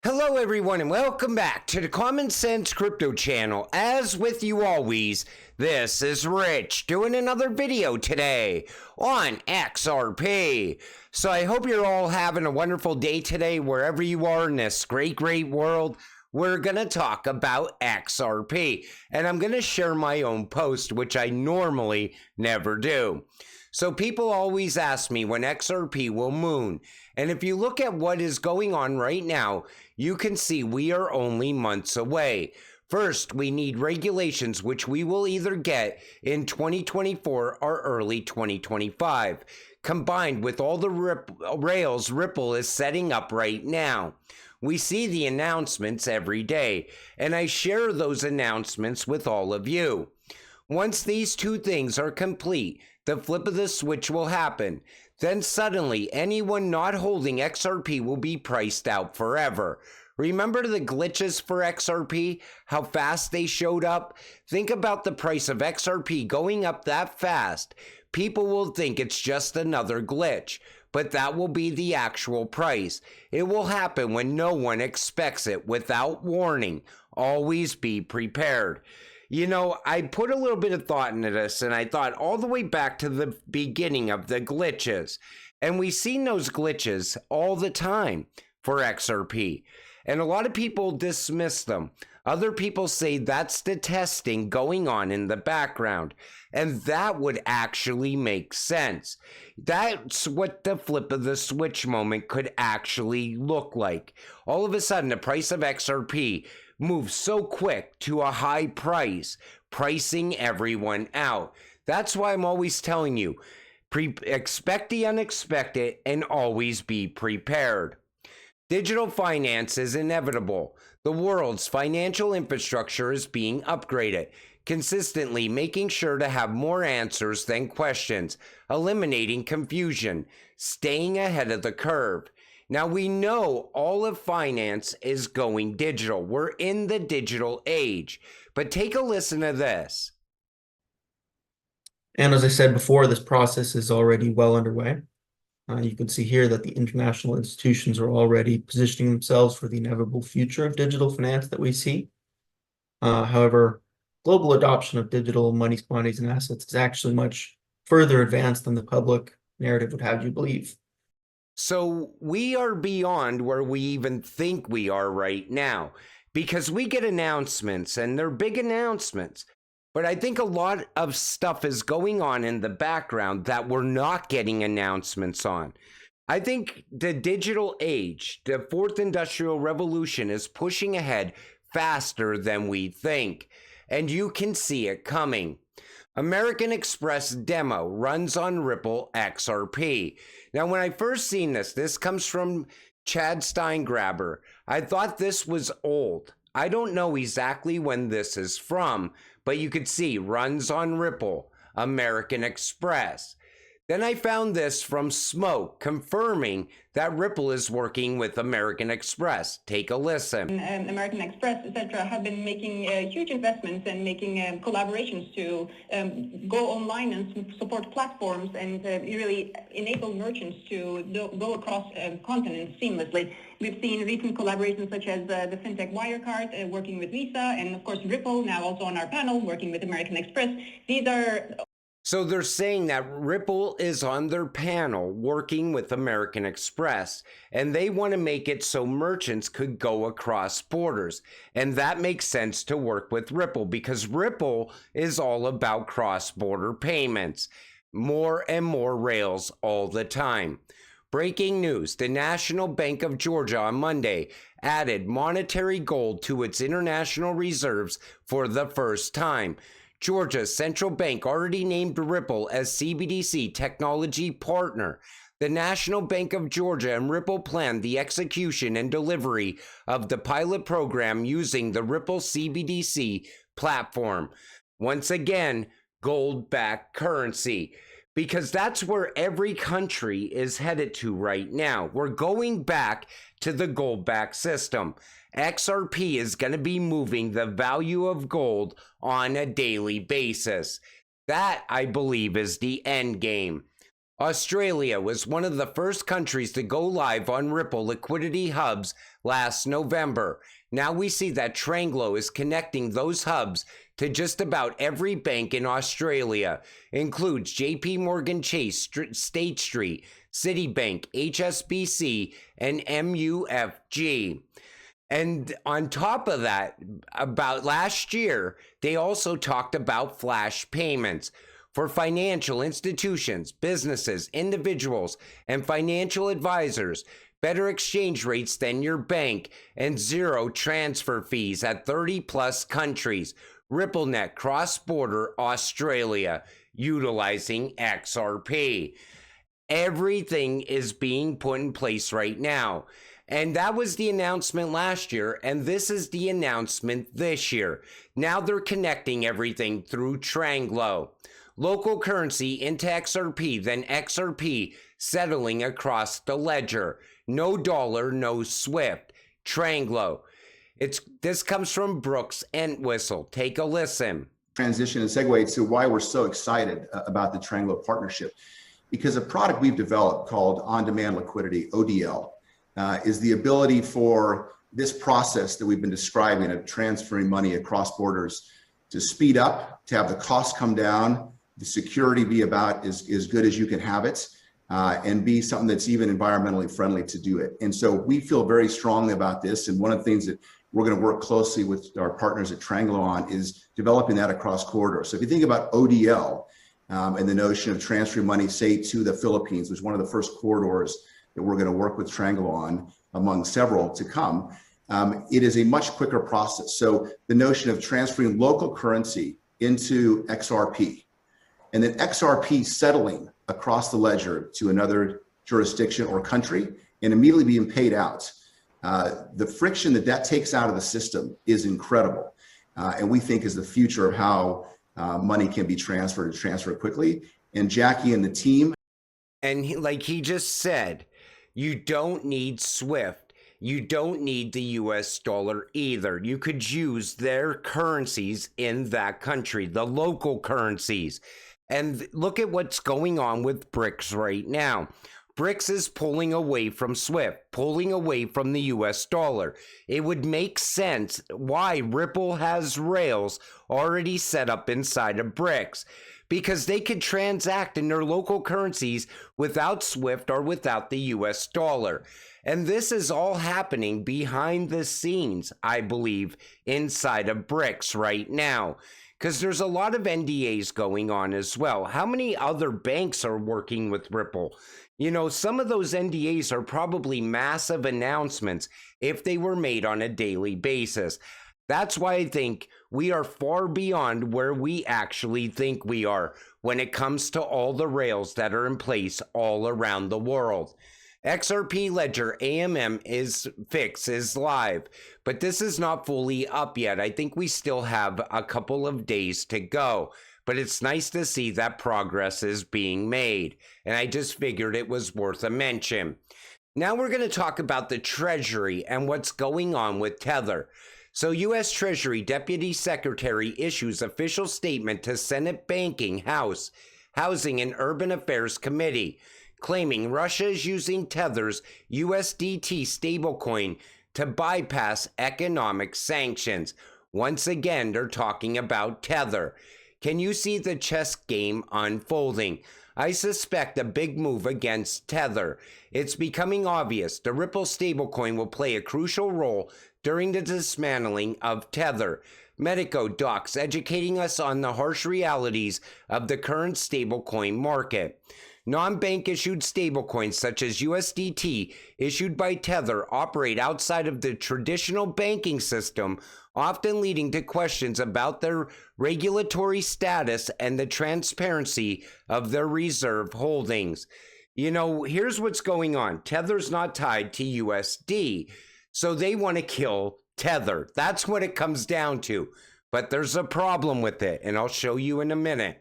Hello everyone and welcome back to the Common Sense Crypto channel. As with you always, this is Rich doing another video today on XRP. So I hope you're all having a wonderful day today wherever you are in this great world. We're going to talk about XRP and I'm going to share my own post, which I normally never do. So people always ask me when XRP will moon. And if you look at what is going on right now, you can see we are only months away. First, we need regulations, which we will either get in 2024 or early 2025, combined with all the rails Ripple is setting up right now. We see the announcements every day, and I share those announcements with all of you. Once these two things are complete, the flip of the switch will happen. Then suddenly, anyone not holding XRP will be priced out forever. Remember the glitches for XRP? How fast they showed up? Think about the price of XRP going up that fast. People will think it's just another glitch, but that will be the actual price. It will happen when no one expects it without warning. Always be prepared. You know, I put a little bit of thought into this, and I thought all the way back to the beginning of the glitches. And we've seen those glitches all the time for XRP. And a lot of people dismiss them. Other people say that's the testing going on in the background. And that would actually make sense. That's what the flip of the switch moment could actually look like. All of a sudden, the price of XRP moves so quick to a high price, pricing everyone out. That's why I'm always telling you, expect the unexpected and always be prepared. Digital finance is inevitable. The world's financial infrastructure is being upgraded, consistently making sure to have more answers than questions, eliminating confusion, staying ahead of the curve. Now we know all of finance is going digital. We're in the digital age. But take a listen to this. And as I said before, this process is already well underway. You can see here that the international institutions are already positioning themselves for the inevitable future of digital finance that we see. However, global adoption of digital money, commodities, and assets is actually much further advanced than the public narrative would have you believe. So we are beyond where we even think we are right now, because we get announcements and they're big announcements. But I think a lot of stuff is going on in the background that we're not getting announcements on. I think the digital age, the fourth industrial revolution, is pushing ahead faster than we think. And you can see it coming. American Express demo runs on Ripple XRP. Now, when I first seen this comes from Chad Steingraber. I thought this was old. I don't know exactly when this is from, but you could see runs on Ripple, American Express. Then I found this from Smoke, confirming that Ripple is working with American Express. Take a listen. American Express, etc., have been making huge investments and making collaborations to go online and support platforms and really enable merchants to go across continents seamlessly. We've seen recent collaborations such as the fintech Wirecard working with Visa, and of course Ripple now also on our panel working with American Express. These are So they're saying that Ripple is on their panel working with American Express, and they want to make it so merchants could go across borders. And that makes sense to work with Ripple because Ripple is all about cross-border payments. More and more rails all the time. Breaking news, the National Bank of Georgia on Monday added monetary gold to its international reserves for the first time. Georgia's central bank already named Ripple as CBDC technology partner. The National Bank of Georgia and Ripple planned the execution and delivery of the pilot program using the Ripple CBDC platform. Once again, gold-backed currency. Because that's where every country is headed to right now. We're going back to the gold-backed system. XRP is going to be moving the value of gold on a daily basis. That, I believe, is the end game. Australia was one of the first countries to go live on Ripple liquidity hubs last November. Now we see that Tranglo is connecting those hubs to just about every bank in Australia. Includes JP Morgan Chase, State Street, Citibank, HSBC, and MUFG. And on top of that, about last year, they also talked about flash payments for financial institutions, businesses, individuals, and financial advisors. Better exchange rates than your bank and zero transfer fees at 30 plus countries. RippleNet cross-border Australia utilizing XRP. Everything is being put in place right now. And that was the announcement last year, and this is the announcement this year. Now they're connecting everything through Tranglo. Local currency into XRP, then XRP settling across the ledger. No dollar, no SWIFT. Tranglo. This comes from Brooks Entwistle. Take a listen. Transition and segue to why we're so excited about the Tranglo partnership. Because a product we've developed called On-Demand Liquidity, ODL, is the ability for this process that we've been describing of transferring money across borders to speed up, to have the costs come down, the security be about as good as you can have it, and be something that's even environmentally friendly to do it. And so we feel very strongly about this. And one of the things that we're going to work closely with our partners at Tranglo on is developing that across corridors. So if you think about ODL and the notion of transferring money, say, to the Philippines, which is one of the first corridors that we're going to work with Tranglo on, among several to come, it is a much quicker process. So the notion of transferring local currency into XRP, and then XRP settling across the ledger to another jurisdiction or country and immediately being paid out. The friction that takes out of the system is incredible. And we think is the future of how money can be transferred quickly. And Jackie and the team. And like he just said, you don't need SWIFT. You don't need the US dollar either. You could use their currencies in that country, the local currencies. And look at what's going on with BRICS right now. BRICS is pulling away from SWIFT, pulling away from the US dollar. It would make sense why Ripple has rails already set up inside of BRICS, because they could transact in their local currencies without SWIFT or without the US dollar. And this is all happening behind the scenes, I believe, inside of BRICS right now. Because there's a lot of NDAs going on as well. How many other banks are working with Ripple? You know, some of those NDAs are probably massive announcements if they were made on a daily basis. That's why I think we are far beyond where we actually think we are when it comes to all the rails that are in place all around the world. XRP Ledger AMM is live, but this is not fully up yet. I think we still have a couple of days to go, but it's nice to see that progress is being made, and I just figured it was worth a mention. Now we're going to talk about the Treasury and what's going on with Tether. So U.S. Treasury Deputy Secretary issues official statement to Senate Banking, Housing and Urban Affairs Committee, claiming Russia is using Tether's USDT stablecoin to bypass economic sanctions. Once again, they're talking about Tether. Can you see the chess game unfolding? I suspect a big move against Tether. It's becoming obvious the Ripple stablecoin will play a crucial role during the dismantling of Tether. Medico docs educating us on the harsh realities of the current stablecoin market. Non-bank issued stablecoins such as USDT issued by Tether operate outside of the traditional banking system, often leading to questions about their regulatory status and the transparency of their reserve holdings. You know, here's what's going on. Tether's not tied to USD, so they want to kill Tether. That's what it comes down to. But there's a problem with it, and I'll show you in a minute.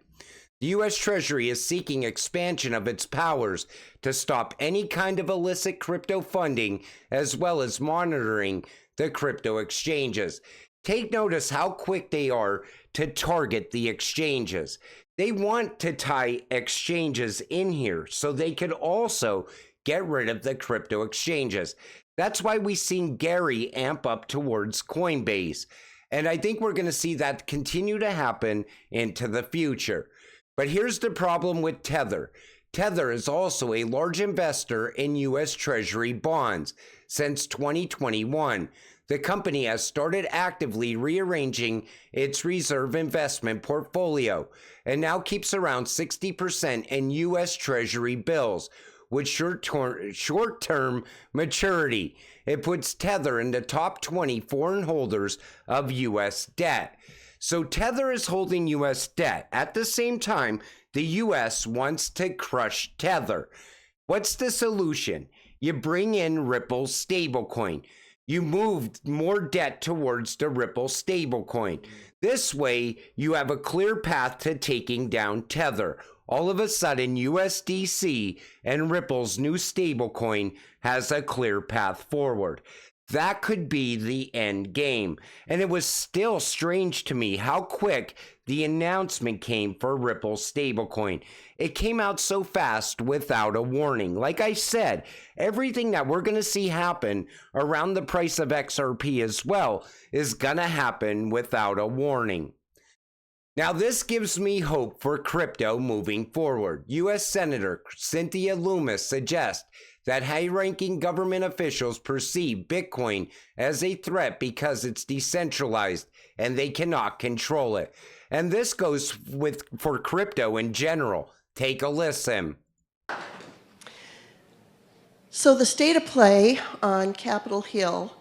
The U.S. Treasury is seeking expansion of its powers to stop any kind of illicit crypto funding, as well as monitoring the crypto exchanges. Take notice how quick they are to target the exchanges. They want to tie exchanges in here so they could also get rid of the crypto exchanges. That's why we've seen Gary amp up towards Coinbase. And I think we're going to see that continue to happen into the future. But here's the problem with Tether. Tether is also a large investor in U.S. Treasury bonds. Since 2021, the company has started actively rearranging its reserve investment portfolio and now keeps around 60% in U.S. Treasury bills with short-term maturity. It puts Tether in the top 20 foreign holders of U.S. debt. So Tether is holding U.S. debt. At the same time, the U.S. wants to crush Tether. What's the solution? You bring in Ripple stablecoin. You moved more debt towards the Ripple stablecoin. This way, you have a clear path to taking down Tether. All of a sudden, USDC and Ripple's new stablecoin has a clear path forward. That could be the end game. And it was still strange to me how quick the announcement came for Ripple's stablecoin. It came out so fast without a warning. Like I said, everything that we're going to see happen around the price of XRP as well is going to happen without a warning. Now, this gives me hope for crypto moving forward. U.S. Senator Cynthia Lummis suggests that high-ranking government officials perceive Bitcoin as a threat because it's decentralized and they cannot control it. And this goes for crypto in general. Take a listen. So the state of play on Capitol Hill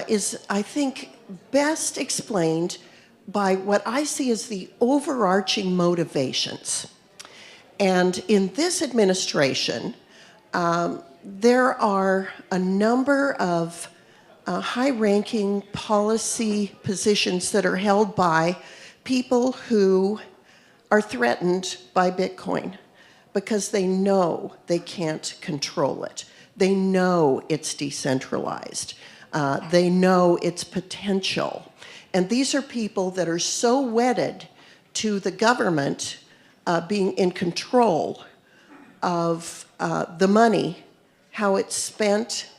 is, I think, best explained by what I see as the overarching motivations. And in this administration, there are a number of high-ranking policy positions that are held by people who are threatened by Bitcoin because they know they can't control it. They know it's decentralized. They know its potential. And these are people that are so wedded to the government being in control of the money, how it's spent,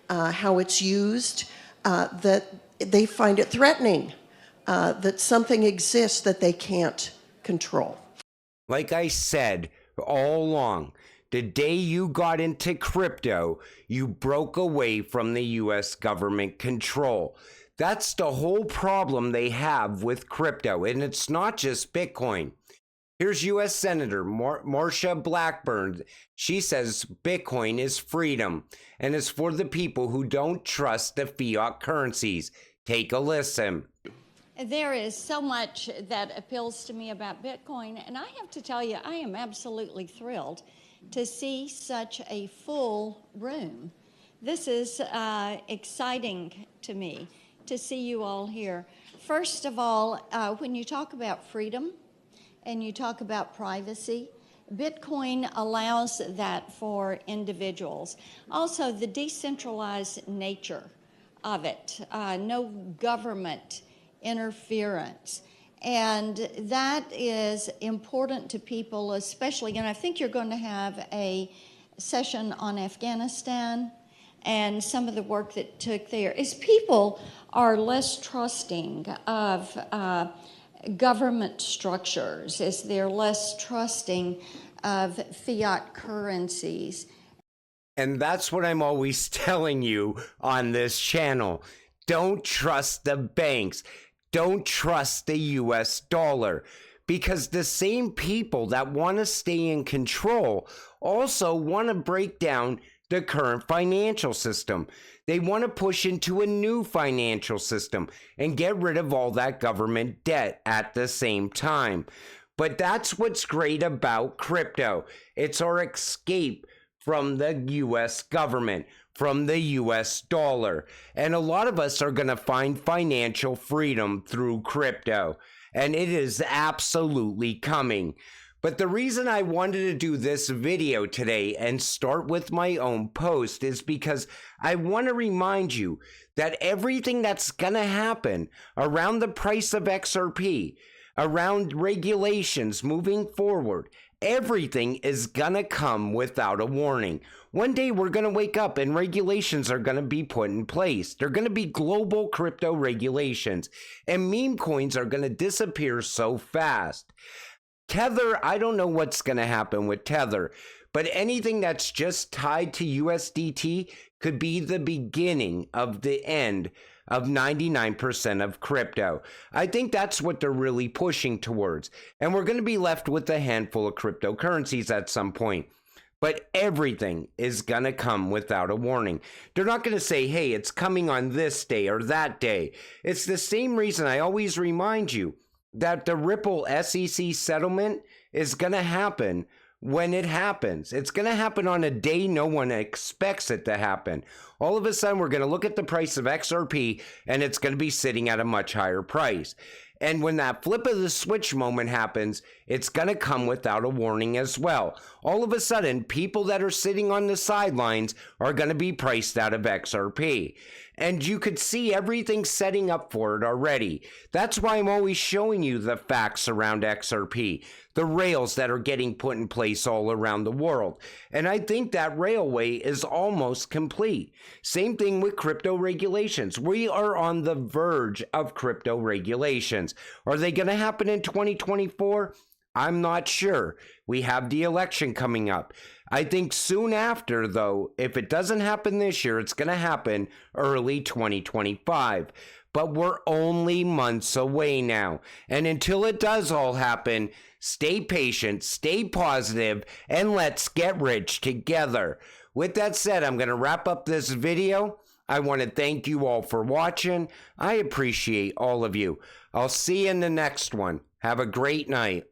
how it's used, that they find it threatening that something exists that they can't control. Like I said all along, the day you got into crypto, you broke away from the U.S. government control. That's the whole problem they have with crypto, and it's not just Bitcoin. Here's U.S. Senator Marsha Blackburn. She says Bitcoin is freedom and is for the people who don't trust the fiat currencies. Take a listen. There is so much that appeals to me about Bitcoin, and I have to tell you, I am absolutely thrilled to see such a full room. This is exciting to me to see you all here. First of all, when you talk about freedom and you talk about privacy, Bitcoin allows that for individuals. Also, the decentralized nature of it, no government interference. And that is important to people, especially, and I think you're going to have a session on Afghanistan and some of the work that took there, is people are less trusting of government structures, as they're less trusting of fiat currencies. And that's what I'm always telling you on this channel. Don't trust the banks. Don't trust the US dollar. Because the same people that want to stay in control also want to break down the current financial system. They want to push into a new financial system and get rid of all that government debt at the same time. But that's what's great about crypto. It's our escape from the US government, from the US dollar. And a lot of us are going to find financial freedom through crypto. And it is absolutely coming. But the reason I wanted to do this video today and start with my own post is because I want to remind you that everything that's going to happen around the price of XRP, around regulations moving forward. Everything is gonna come without a warning. One day we're gonna wake up and regulations are gonna be put in place. They're gonna be global crypto regulations, and meme coins are gonna disappear so fast. Tether, I don't know what's gonna happen with Tether, but anything that's just tied to USDT could be the beginning of the end of 99% of crypto. I think that's what they're really pushing towards. And we're going to be left with a handful of cryptocurrencies at some point. But everything is going to come without a warning. They're not going to say, hey, it's coming on this day or that day. It's the same reason I always remind you that the Ripple SEC settlement is going to happen when it happens. It's going to happen on a day no one expects it to happen. All of a sudden, we're going to look at the price of XRP and it's going to be sitting at a much higher price. And when that flip of the switch moment happens, it's going to come without a warning as well. All of a sudden, people that are sitting on the sidelines are going to be priced out of XRP. And you could see everything setting up for it already. That's why I'm always showing you the facts around XRP, the rails that are getting put in place all around the world. And I think that railway is almost complete. Same thing with crypto regulations. We are on the verge of crypto regulations. Are they going to happen in 2024? I'm not sure. We have the election coming up. I think soon after, though, if it doesn't happen this year, it's going to happen early 2025. But we're only months away now. And until it does all happen, stay patient, stay positive, and let's get rich together. With that said, I'm going to wrap up this video. I want to thank you all for watching. I appreciate all of you. I'll see you in the next one. Have a great night.